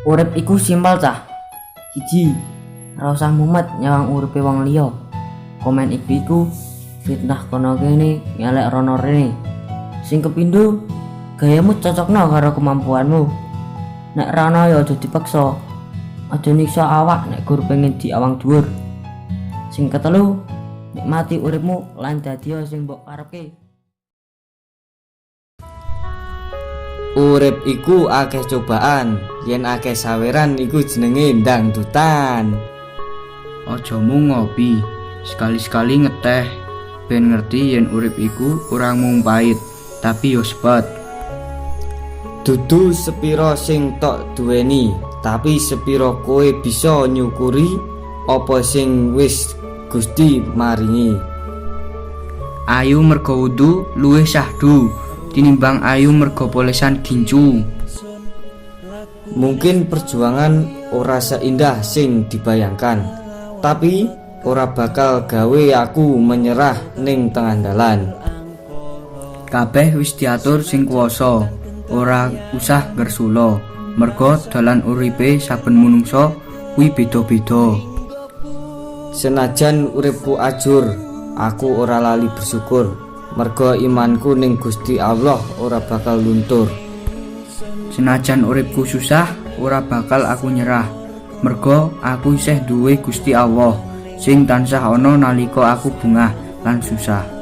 Urip iku simpel cah. Siji, ora usah mumet nyawang uripe wong liya. Komen iku fitnah kono kene ngelek rono rene. Sing kepindho, gayamu cocokno karo kemampuanmu. Nek ra ana ya aja dipaksa. Aja nyiksa awak nek gur pengen diawang dhuwur. Sing ketelu, nikmati uripmu lan dadi sing mbok karepke. Urip iku akeh cobaan, yen akeh saweran iku jenenge dangdutan. Ajamu ngopi, sekali-sekali ngeteh, ben ngerti yen urip iku ora mung pait, tapi yo sepet. Dudu sepiro sing tok duweni, tapi sepiro kowe bisa nyukuri apa sing wis Gusti maringi. Ayu mergo wudu luwih syahdu tinimbang ayu mergo polesan gincu. Mungkin perjuangan ora seindah sing dibayangkan, tapi ora bakal gawe aku menyerah ning tengah dalan. Kabeh wis diatur sing kuwasa, ora usah gersula, mergo dalan uripe saben manungsa kuwi beda-beda. Senajan uripku ajur, aku ora lali bersyukur, mergo imanku ning Gusti Allah ora bakal luntur. Senajan uripku susah, ora bakal aku nyerah, mergo aku isih duwe Gusti Allah sing tansah ana nalika aku bungah lan susah.